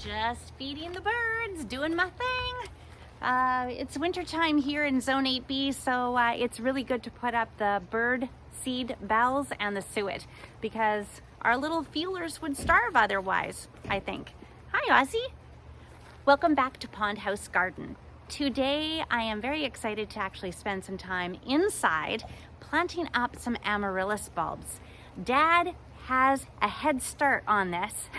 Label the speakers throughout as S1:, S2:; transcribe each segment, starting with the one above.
S1: Just feeding the birds, doing my thing. It's wintertime here in Zone 8B, so it's really good to put up the bird seed bells and the suet because our little feelers would starve otherwise, I think. Hi, Ozzy. Welcome back to Pond House Garden. Today, I am very excited to actually spend some time inside planting up some amaryllis bulbs. Dad has a head start on this.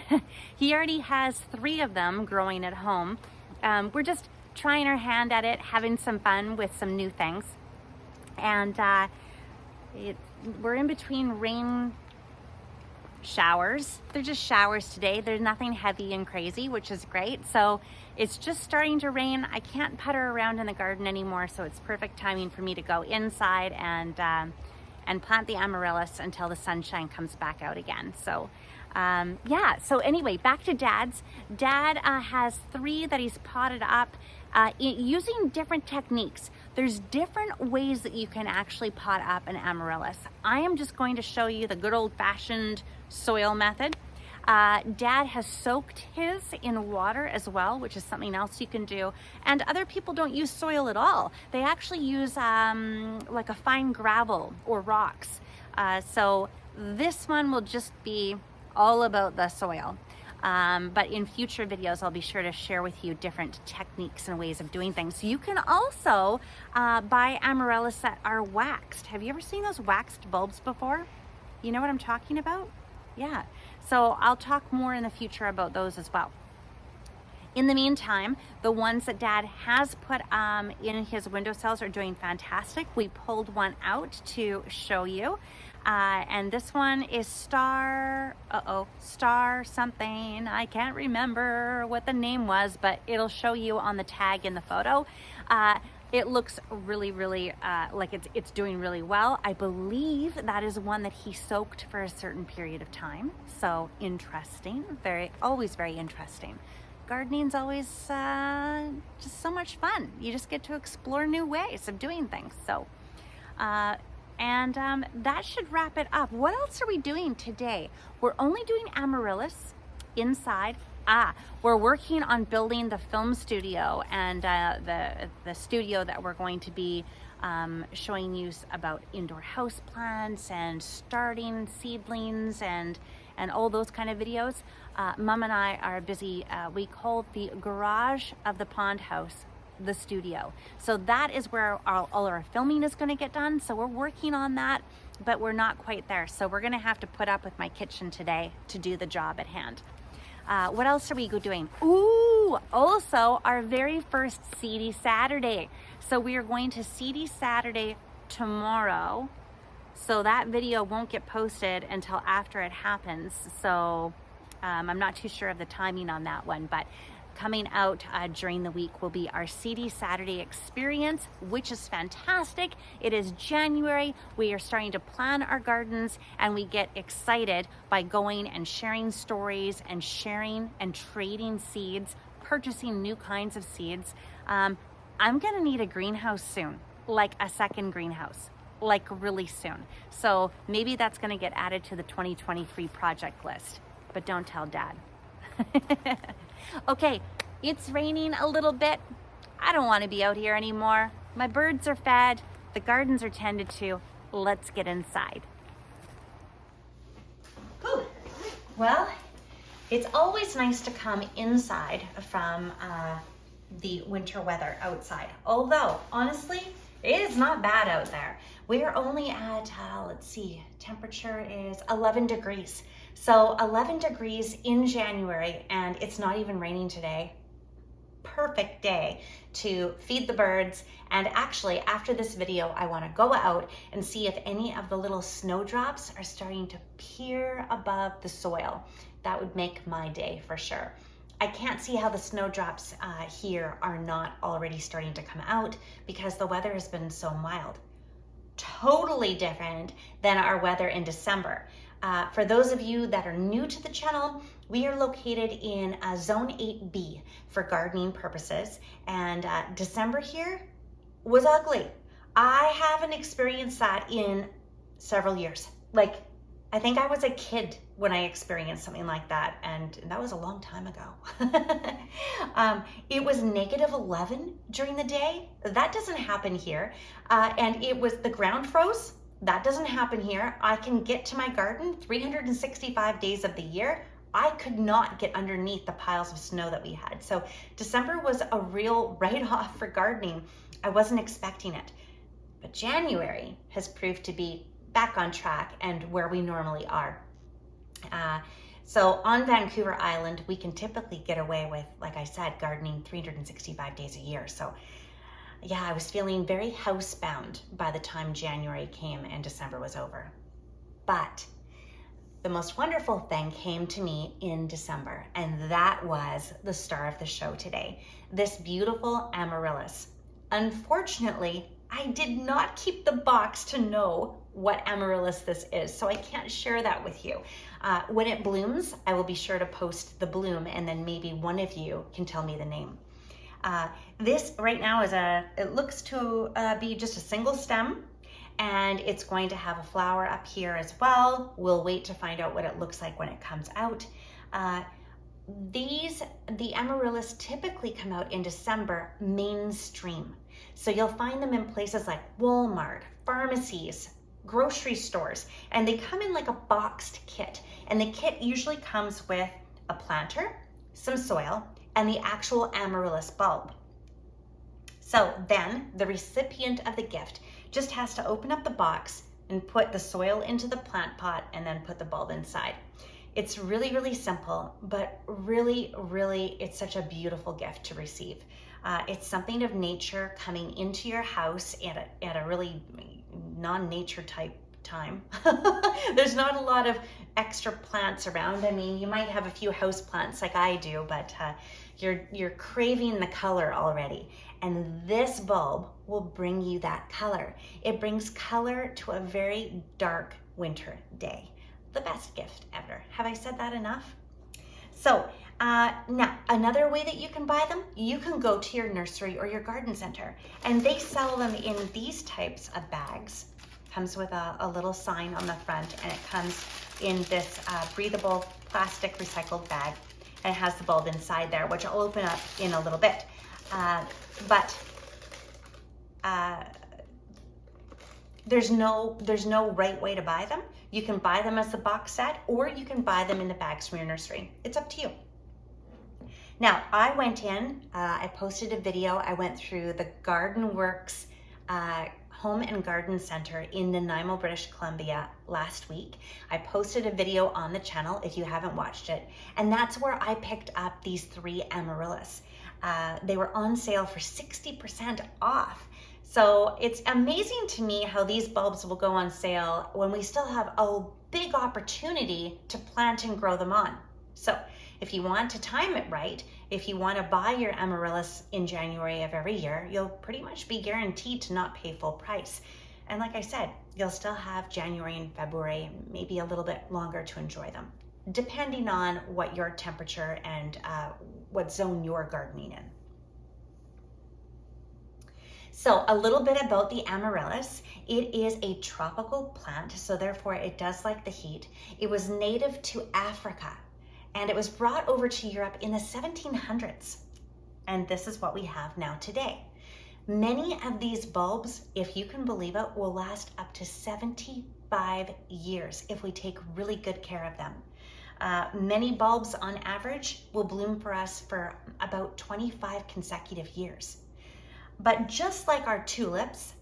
S1: He already has 3 of them growing at home. We're just trying our hand at it, having some fun with some new things. And we're in between rain showers. They're just showers today. There's nothing heavy and crazy, which is great. So it's just starting to rain. I can't putter around in the garden anymore, so it's perfect timing for me to go inside and plant the amaryllis until the sunshine comes back out again. So yeah, so anyway, back to Dad's. Dad has 3 that he's potted up using different techniques. There's different ways that you can actually pot up an amaryllis. I am just going to show you the good old-fashioned soil method. Dad has soaked his in water as well, which is something else you can do. And other people don't use soil at all. They actually use like a fine gravel or rocks. So this one will just be all about the soil. But in future videos, I'll be sure to share with you different techniques and ways of doing things. You can also buy amaryllis that are waxed. Have you ever seen those waxed bulbs before? You know what I'm talking about? Yeah, so I'll talk more in the future about those as well. In the meantime, the ones that Dad has put in his windowsills are doing fantastic. We pulled one out to show you. And this one is star something. I can't remember what the name was, but it'll show you on the tag in the photo. It looks really, really like it's doing really well. I believe that is one that he soaked for a certain period of time. So interesting, always very interesting. Gardening's always just so much fun. You just get to explore new ways of doing things. So, that should wrap it up. What else are we doing today? We're only doing amaryllis inside. We're working on building the film studio and the studio that we're going to be showing you about indoor house plants and starting seedlings and all those kind of videos. Mom and I are busy. We call the garage of the pond house the studio. So that is where all our filming is going to get done. So we're working on that, but we're not quite there. So we're going to have to put up with my kitchen today to do the job at hand. What else are we doing? Ooh, also our very first Seedy Saturday. So we are going to Seedy Saturday tomorrow. So that video won't get posted until after it happens. So I'm not too sure of the timing on that one, but coming out during the week will be our Seedy Saturday experience, which is fantastic. It is January. We are starting to plan our gardens, and we get excited by going and sharing stories and sharing and trading seeds, purchasing new kinds of seeds. I'm gonna need a greenhouse soon, like a second greenhouse, like really soon. So maybe that's gonna get added to the 2023 project list, but don't tell Dad. Okay, it's raining a little bit. I don't want to be out here anymore. My birds are fed, the gardens are tended to. Let's get inside. Ooh. Well, it's always nice to come inside from the winter weather outside. Although, honestly, it is not bad out there. We are only at, let's see, temperature is 11 degrees. So 11 degrees in January, and it's not even raining today. Perfect day to feed the birds. And actually, after this video, I want to go out and see if any of the little snowdrops are starting to peer above the soil. That would make my day for sure. I can't see how the snowdrops here are not already starting to come out because the weather has been so mild. Totally different than our weather in December. For those of you that are new to the channel, we are located in Zone 8B for gardening purposes, and December here was ugly. I haven't experienced that in several years, like
S2: I think I was a kid when I experienced something like that, and that was a long time ago. It was -11 during the day. That doesn't happen here. And it was, the ground froze. That doesn't happen here. I can get to my garden 365 days of the year. I could not get underneath the piles of snow that we had. So December was a real write-off for gardening. I wasn't expecting it. But January has proved to be back on track and where we normally are. So on Vancouver Island, we can typically get away with, like I said, gardening 365 days a year. So yeah, I was feeling very housebound by the time January came and December was over. But the most wonderful thing came to me in December, and that was the star of the show today, this beautiful Amaryllis. Unfortunately, I did not keep the box to know what Amaryllis this is, so I can't share that with you. When it blooms, I will be sure to post the bloom, and then maybe one of you can tell me the name. This right now is it looks to be just a single stem, and it's going to have a flower up here as well. We'll wait to find out what it looks like when it comes out. The Amaryllis typically come out in December mainstream. So you'll find them in places like Walmart, pharmacies, grocery stores, and they come in like a boxed kit. And the kit usually comes with a planter, some soil, and the actual Amaryllis bulb. So then the recipient of the gift just has to open up the box and put the soil into the plant pot and then put the bulb inside. It's really, really simple, but really, really, it's such a beautiful gift to receive. It's something of nature coming into your house at a really non-nature type time. There's not a lot of extra plants around. I mean, you might have a few house plants like I do, but you're craving the color already. And this bulb will bring you that color. It brings color to a very dark winter day. The best gift ever. Have I said that enough? So now another way that you can buy them, you can go to your nursery or your garden center, and they sell them in these types of bags. Comes with a little sign on the front, and it comes in this breathable plastic recycled bag, and it has the bulb inside there, which I'll open up in a little bit. But there's no right way to buy them. You can buy them as the box set, or you can buy them in the bags from your nursery. It's up to you. Now, I went in, I posted a video. I went through the Garden Works Home and Garden Center in Nanaimo, British Columbia last week. I posted a video on the channel if you haven't watched it, and that's where I picked up these 3 Amaryllis. They were on sale for 60% off. So it's amazing to me how these bulbs will go on sale when we still have a big opportunity to plant and grow them on. So if you want to time it right, if you want to buy your Amaryllis in January of every year, you'll pretty much be guaranteed to not pay full price. And like I said, you'll still have January and February, maybe a little bit longer to enjoy them, depending on what your temperature and what zone you're gardening in. So a little bit about the Amaryllis. It is a tropical plant, so therefore it does like the heat. It was native to Africa, and it was brought over to Europe in the 1700s. And this is what we have now today. Many of these bulbs, if you can believe it, will last up to 75 years if we take really good care of them. Many bulbs on average will bloom for us for about 25 consecutive years. But just like our tulips,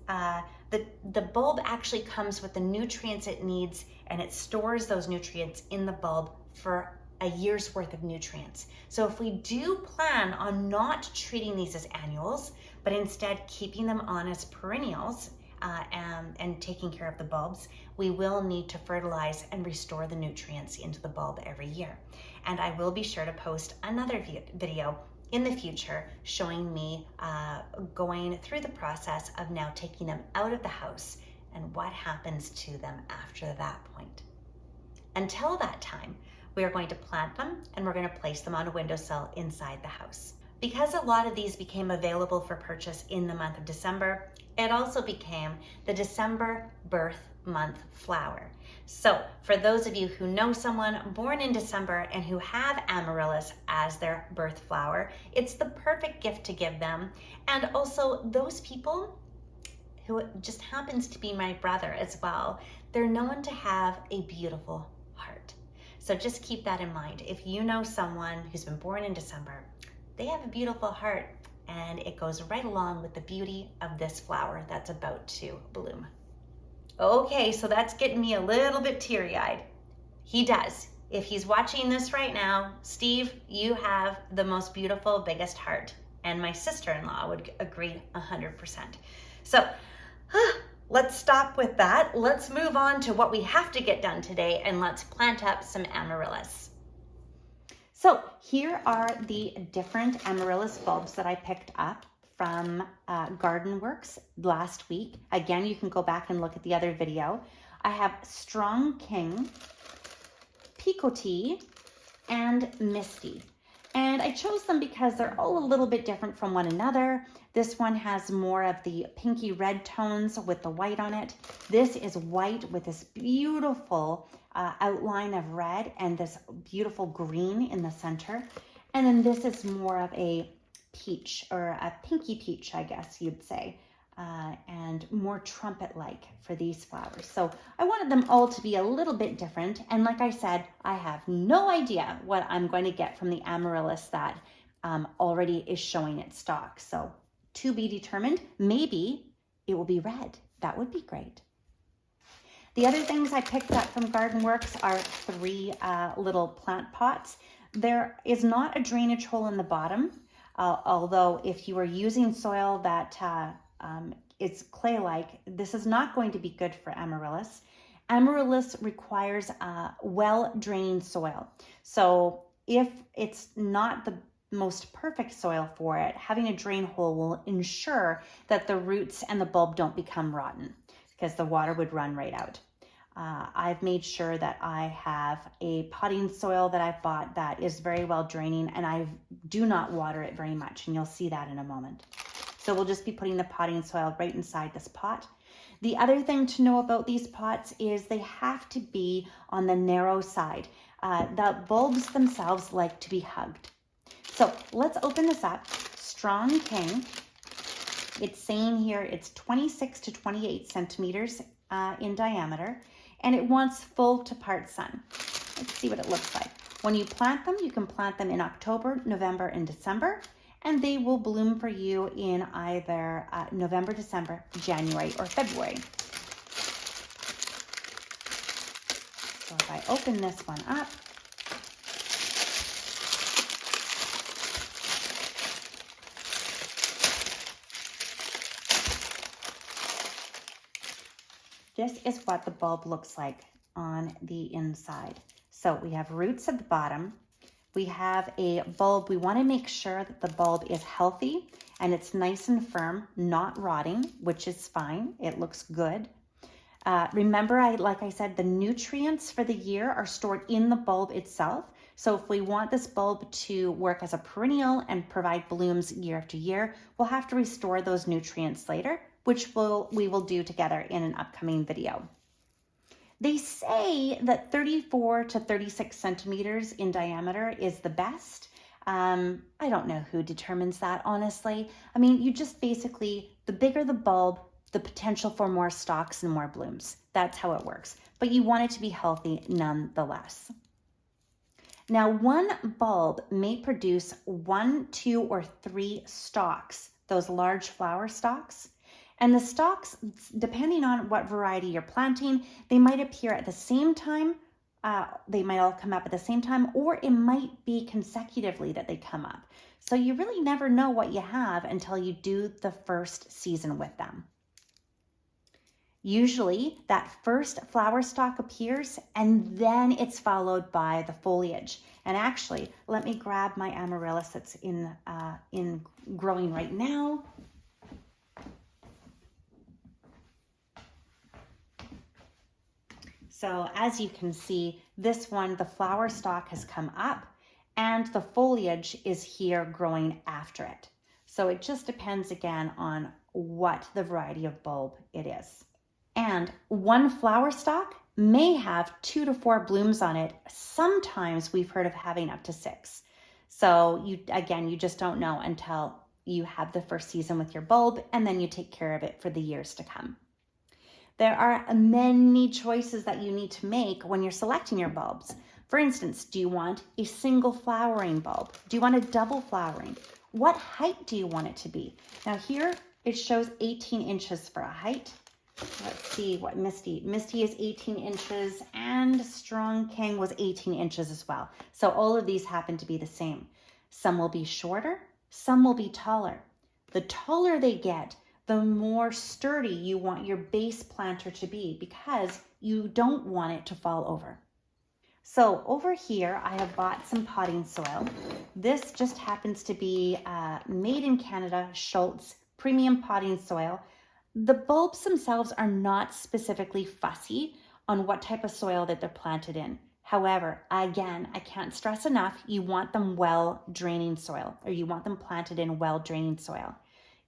S2: the bulb actually comes with the nutrients it needs, and it stores those nutrients in the bulb for a year's worth of nutrients. So if we do plan on not treating these as annuals, but instead keeping them on as perennials and taking care of the bulbs, we will need to fertilize and restore the nutrients into the bulb every year. And I will be sure to post another video in the future showing me going through the process of now taking them out of the house and what happens to them after that point. Until that time, we are going to plant them and we're going to place them on a windowsill inside the house. Because a lot of these became available for purchase in the month of December, it also became the December birth month flower. So for those of you who know someone born in December and who have Amaryllis as their birth flower, it's the perfect gift to give them. And also those people who just happens to be my brother as well, they're known to have a beautiful heart. So just keep that in mind. If you know someone who's been born in December, they have a beautiful heart, and it goes right along with the beauty of this flower that's about to bloom. Okay, so that's getting me a little bit teary-eyed. He does. If he's watching this right now, Steve, you have the most beautiful, biggest heart. And my sister-in-law would agree 100%. So let's stop with that. Let's move on to what we have to get done today, and let's plant up some Amaryllis. So here are the different Amaryllis bulbs that I picked up from Garden Works last week. Again, you can go back and look at the other video. I have Strong King, Picotee, and Misty. And I chose them because they're all a little bit different from one another. This one has more of the pinky red tones with the white on it. This is white with this beautiful outline of red and this beautiful green in the center. And then this is more of a peach, or a pinky peach, I guess you'd say, and more trumpet-like for these flowers. So I wanted them all to be a little bit different. And like I said, I have no idea what I'm going to get from the Amaryllis that already is showing its stalk. So to be determined. Maybe it will be red. That would be great. The other things I picked up from Garden Works are 3 little plant pots. There is not a drainage hole in the bottom, although if you are using soil that is clay-like, this is not going to be good for Amaryllis. Amaryllis requires well-draining soil. So if it's not the most perfect soil for it, having a drain hole will ensure that the roots and the bulb don't become rotten, because the water would run right out. I've made sure that I have a potting soil that I've bought that is very well draining, and I do not water it very much, and you'll see that in a moment. So we'll just be putting the potting soil right inside this pot. The other thing to know about these pots is they have to be on the narrow side. The bulbs themselves like to be hugged. So let's open this up. Strong King. It's saying here it's 26 to 28 centimeters in diameter, and it wants full to part sun. Let's see what it looks like. When you plant them, you can plant them in October, November, and December, and they will bloom for you in either November, December, January, or February. So if I open this one up, this is what the bulb looks like on the inside. So we have roots at the bottom. We have a bulb. We want to make sure that the bulb is healthy and it's nice and firm, not rotting, which is fine. It looks good. Remember, like I said, the nutrients for the year are stored in the bulb itself. So if we want this bulb to work as a perennial and provide blooms year after year, we'll have to restore those nutrients later, which we will do together in an upcoming video. They say that 34 to 36 centimeters in diameter is the best. I don't know who determines that, honestly. I mean, you just basically, the bigger the bulb, the potential for more stalks and more blooms. That's how it works. But you want it to be healthy nonetheless. Now, one bulb may produce 1, 2, or 3 stalks, those large flower stalks. And the stalks, depending on what variety you're planting, they might appear at the same time. They might all come up at the same time, or it might be consecutively that they come up. So you really never know what you have until you do the first season with them. Usually that first flower stalk appears and then it's followed by the foliage. And actually, let me grab my Amaryllis that's in growing right now. So as you can see, this one, the flower stalk has come up and the foliage is here growing after it. So it just depends again on what the variety of bulb it is. And one flower stalk may have 2 to 4 blooms on it. Sometimes we've heard of having up to 6. So you just don't know until you have the first season with your bulb, and then you take care of it for the years to come. There are many choices that you need to make when you're selecting your bulbs. For instance, do you want a single flowering bulb? Do you want a double flowering? What height do you want it to be? Now here it shows 18 inches for a height. Let's see what Misty is 18 inches, and Strong King was 18 inches as well. So all of these happen to be the same. Some will be shorter, some will be taller. The taller they get, the more sturdy you want your base planter to be, because you don't want it to fall over. So over here, I have bought some potting soil. This just happens to be made in Canada, Schultz premium potting soil. The bulbs themselves are not specifically fussy on what type of soil that they're planted in. However, again, I can't stress enough, you want them well draining soil, or you want them planted in well draining soil.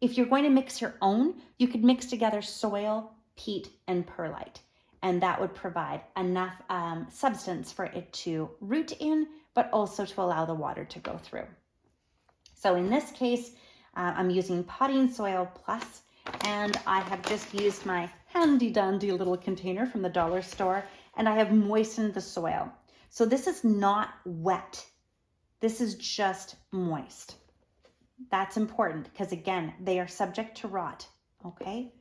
S2: If you're going to mix your own, you could mix together soil, peat, and perlite, and that would provide enough substance for it to root in, but also to allow the water to go through. So in this case, I'm using Potting Soil Plus, and I have just used my handy dandy little container from the dollar store, and I have moistened the soil. So this is not wet. This is just moist. That's important because, again, they are subject to rot, okay?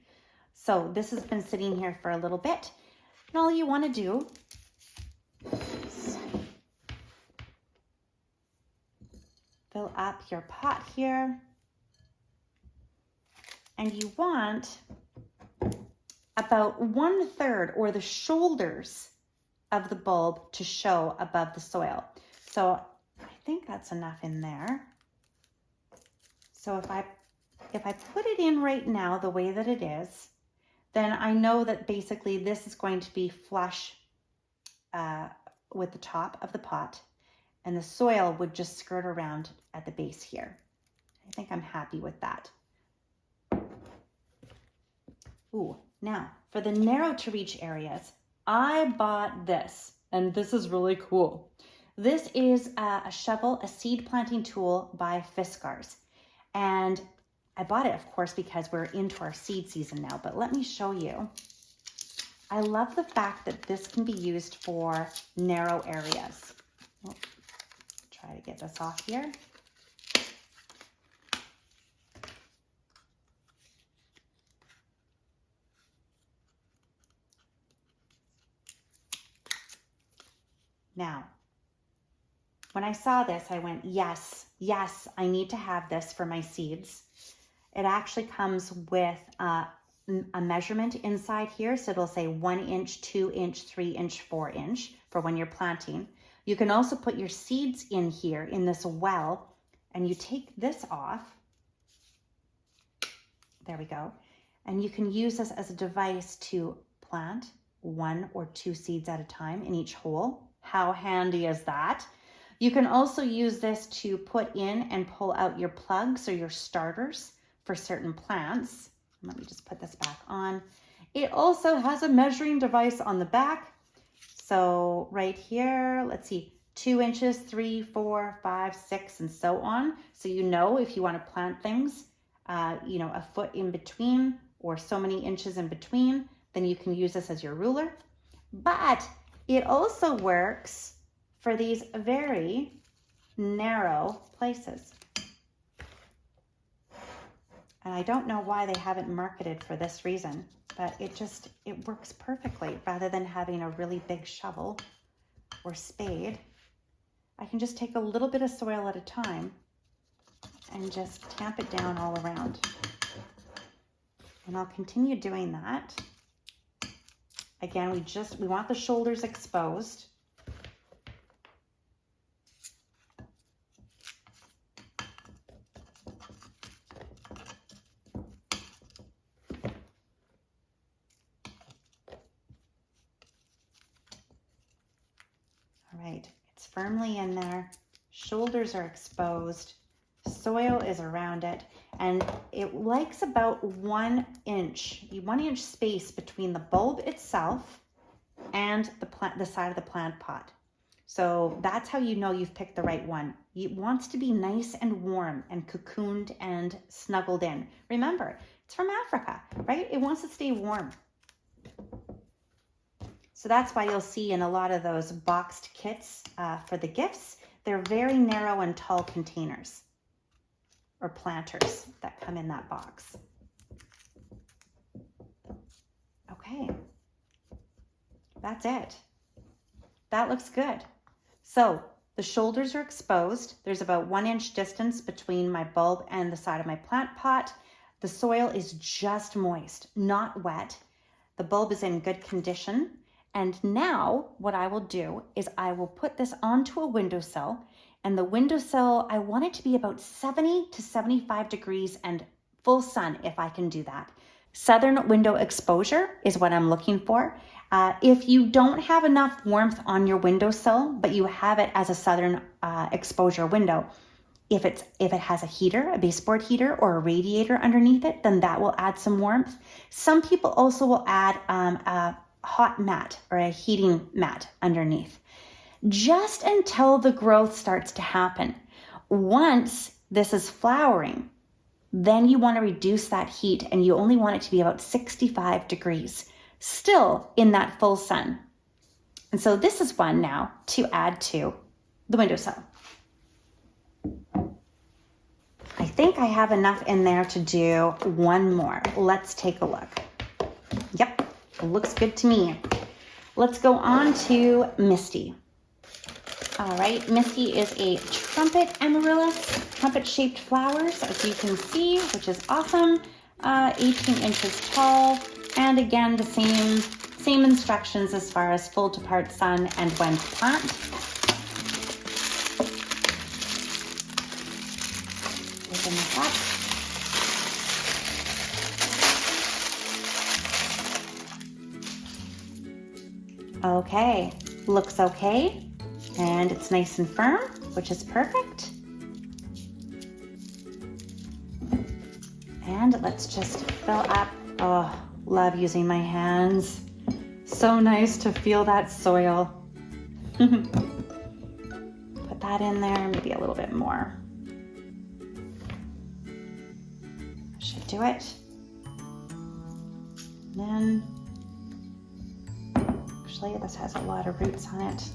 S2: So this has been sitting here for a little bit, and all you want to do is fill up your pot here. And you want about 1/3 or the shoulders of the bulb to show above the soil. So I think that's enough in there. So if I put it in right now the way that it is, then I know that basically this is going to be flush with the top of the pot, and the soil would just skirt around at the base here. I think I'm happy with that. Ooh, now for the narrow to reach areas, I bought this, and this is really cool. This is a shovel, a seed planting tool by Fiskars. And I bought it, of course, because we're into our seed season now, but let me show you. I love the fact that this can be used for narrow areas. Oh, try to get this off here. Now, when I saw this, I went, yes, I need to have this for my seeds. It actually comes with a measurement inside here. So it'll say 1 inch, 2 inch, 3 inch, 4 inch for when you're planting. You can also put your seeds in here in this well, and you take this off. There we go. And you can use this as a device to plant 1 or 2 seeds at a time in each hole. How handy is that? You can also use this to put in and pull out your plugs or your starters for certain plants. Let me just put this back on. It also has a measuring device on the back. So right here, let's see, 2 inches, 3, 4, 5, 6, and so on. So you know if you want to plant things, a foot in between or so many inches in between, then you can use this as your ruler. But it also works for these very narrow places. And I don't know why they haven't marketed for this reason, but it works perfectly. Rather than having a really big shovel or spade, I can just take a little bit of soil at a time and just tamp it down all around. And I'll continue doing that. Again, we want the shoulders exposed. All right, it's firmly in there. Shoulders are exposed. Soil is around it, and it likes about 1 inch space between the bulb itself and the side of the plant pot. So that's how you know you've picked the right one. It wants to be nice and warm and cocooned and snuggled in. Remember, it's from Africa, right? It wants to stay warm. So that's why you'll see in a lot of those boxed kits for the gifts, they're very narrow and tall containers or planters that come in that box. Okay, that's it. That looks good. So the shoulders are exposed. There's about 1 inch distance between my bulb and the side of my plant pot. The soil is just moist, not wet. The bulb is in good condition. And now what I will do is I will put this onto a windowsill, and the windowsill, I want it to be about 70 to 75 degrees and full sun if I can do that. Southern window exposure is what I'm looking for. If you don't have enough warmth on your windowsill, but you have it as a southern exposure window, if it has a heater, a baseboard heater or a radiator underneath it, then that will add some warmth. Some people also will add a hot mat or a heating mat underneath, just until the growth starts to happen. Once this is flowering, then you want to reduce that heat, and you only want it to be about 65 degrees, still in that full sun. And so this is one now to add to the windowsill. I think I have enough in there to do one more. Let's take a look. Yep, it looks good to me. Let's go on to Misty. All right, Misty is a trumpet amaryllis, trumpet-shaped flowers, as you can see, which is awesome. 18 inches tall, and again, the same instructions as far as full to part sun and when to plant. Open this up. Okay, looks okay. And it's nice and firm, which is perfect. And let's just fill up. Oh, love using my hands. So nice to feel that soil. Put that in there, maybe a little bit more. Should do it. And then, actually, this has a lot of roots on it.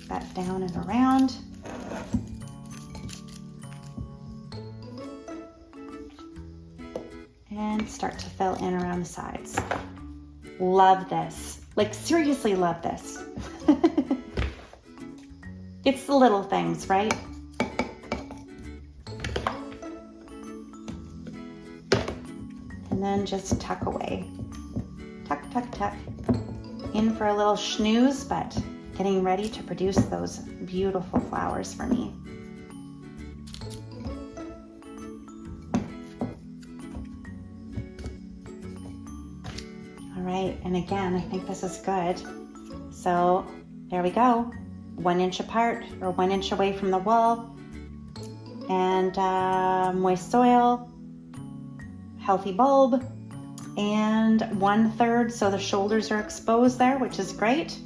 S2: That down and around. And start to fill in around the sides. Love this. Like, seriously love this. It's the little things, right? And then just tuck away. Tuck, tuck, tuck. In for a little snooze, but getting ready to produce those beautiful flowers for me. All right, and again, I think this is good. So there we go, 1 inch apart or 1 inch away from the wall, and moist soil, healthy bulb, and 1/3, so the shoulders are exposed there, which is great.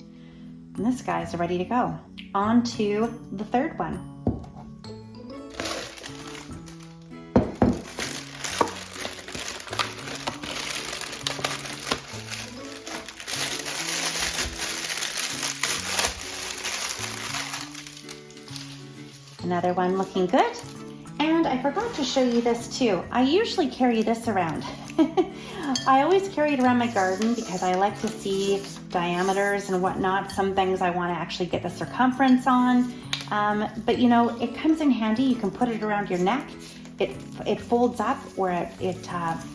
S2: And this guy's ready to go. On to the third one. Another one looking good. And I forgot to show you this too. I usually carry this around. I always carry it around my garden because I like to see diameters and whatnot. Some things I want to actually get the circumference on. But you know, it comes in handy. You can put it around your neck. It folds up, or it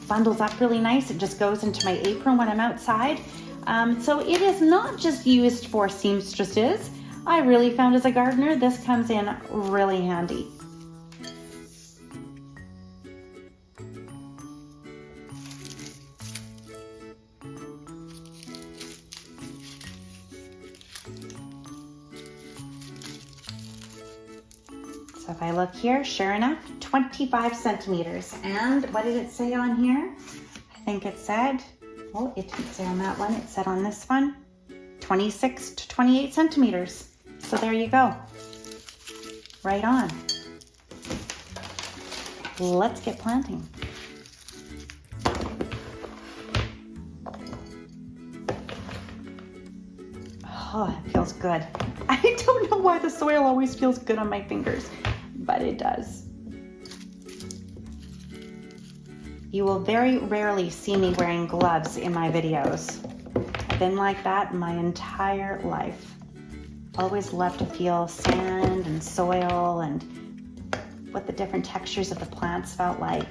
S2: bundles up really nice. It just goes into my apron when I'm outside. So it is not just used for seamstresses. I really found as a gardener, this comes in really handy. So if I look here, sure enough, 25 centimeters. And what did it say on here? I think it said, oh, it didn't say on that one. It said on this one, 26 to 28 centimeters. So there you go. Right on. Let's get planting. Oh, it feels good. I don't know why the soil always feels good on my fingers, but it does. You will very rarely see me wearing gloves in my videos. I've been like that my entire life. Always love to feel sand and soil and what the different textures of the plants felt like.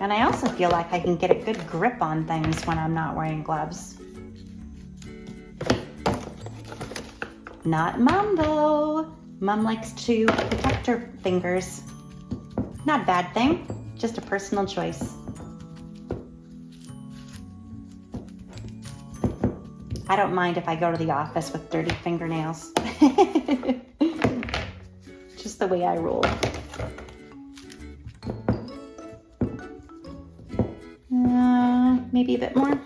S2: And I also feel like I can get a good grip on things when I'm not wearing gloves. Not Mom though. Mom likes to protect her fingers. Not a bad thing, just a personal choice. I don't mind if I go to the office with dirty fingernails. Just the way I roll. Maybe a bit more.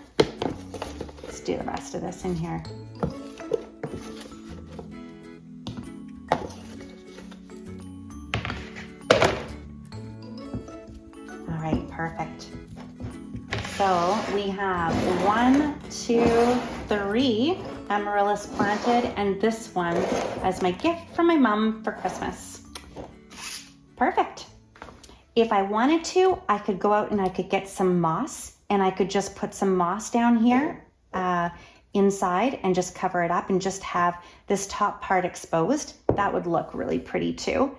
S2: Let's do the rest of this in here. All right, perfect. So we have 1, 2, 3 amaryllis planted, and this one as my gift from my mom for Christmas. Perfect. If I wanted to, I could go out and I could get some moss, and I could just put some moss down here inside and just cover it up and just have this top part exposed. That would look really pretty too.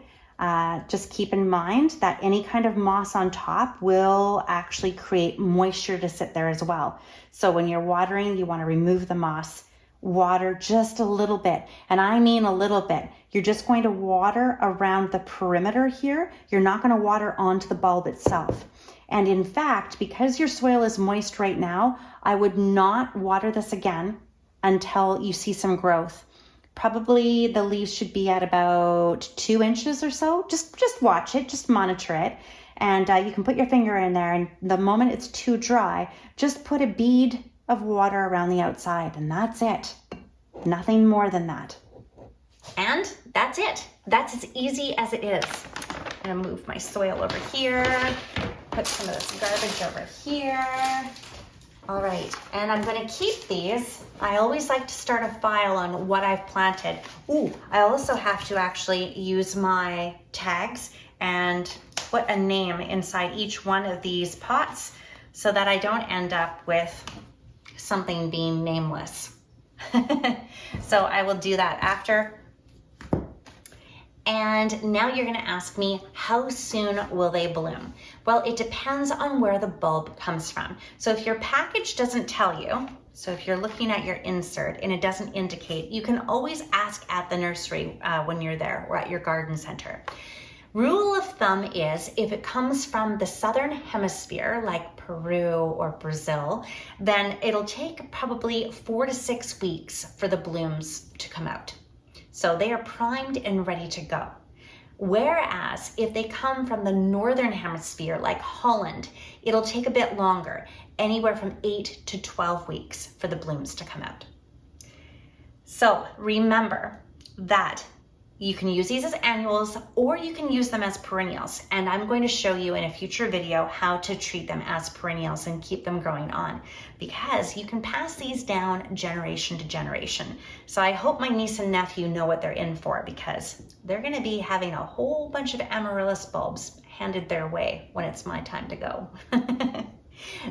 S2: Just keep in mind that any kind of moss on top will actually create moisture to sit there as well. So when you're watering, you want to remove the moss. Water just a little bit, and I mean a little bit. You're just going to water around the perimeter here. You're not going to water onto the bulb itself. And in fact, because your soil is moist right now, I would not water this again until you see some growth. Probably the leaves should be at about 2 inches or so. Just watch it, just monitor it. And you can put your finger in there, and the moment it's too dry, just put a bead of water around the outside, and that's it. Nothing more than that. And that's it. That's as easy as it is. I'm gonna move my soil over here, put some of this garbage over here. All right, and I'm gonna keep these. I always like to start a file on what I've planted. Ooh, I also have to actually use my tags and put a name inside each one of these pots so that I don't end up with something being nameless. So I will do that after. And now you're gonna ask me, how soon will they bloom? Well, it depends on where the bulb comes from. So if your package doesn't tell you, so if you're looking at your insert and it doesn't indicate, you can always ask at the nursery when you're there or at your garden center. Rule of thumb is if it comes from the southern hemisphere, like Peru or Brazil, then it'll take probably 4 to 6 weeks for the blooms to come out. So they are primed and ready to go. Whereas if they come from the northern hemisphere, like Holland, it'll take a bit longer, anywhere from 8 to 12 weeks for the blooms to come out. So remember that you can use these as annuals or you can use them as perennials. And I'm going to show you in a future video how to treat them as perennials and keep them growing on, because you can pass these down generation to generation. So I hope my niece and nephew know what they're in for, because they're gonna be having a whole bunch of amaryllis bulbs handed their way when it's my time to go.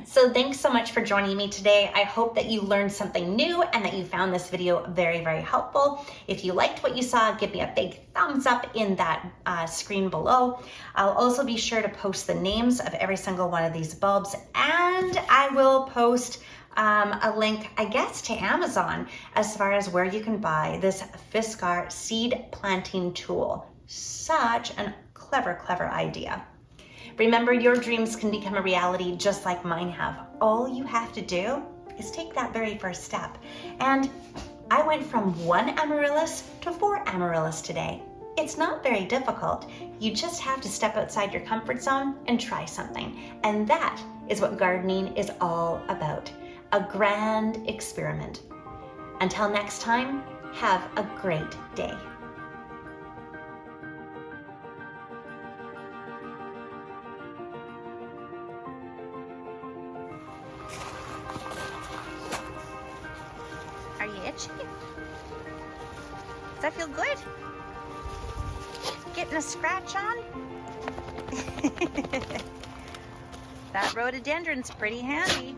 S2: So thanks so much for joining me today. I hope that you learned something new and that you found this video very, very helpful. If you liked what you saw, give me a big thumbs up in that screen below. I'll also be sure to post the names of every single one of these bulbs, and I will post a link, I guess, to Amazon as far as where you can buy this Fiskars seed planting tool. Such a clever, clever idea. Remember, your dreams can become a reality just like mine have. All you have to do is take that very first step. And I went from 1 amaryllis to 4 amaryllis today. It's not very difficult. You just have to step outside your comfort zone and try something. And that is what gardening is all about. A grand experiment. Until next time, have a great day.
S1: Are you itchy? Does that feel good? Getting a scratch on? That rhododendron's pretty handy.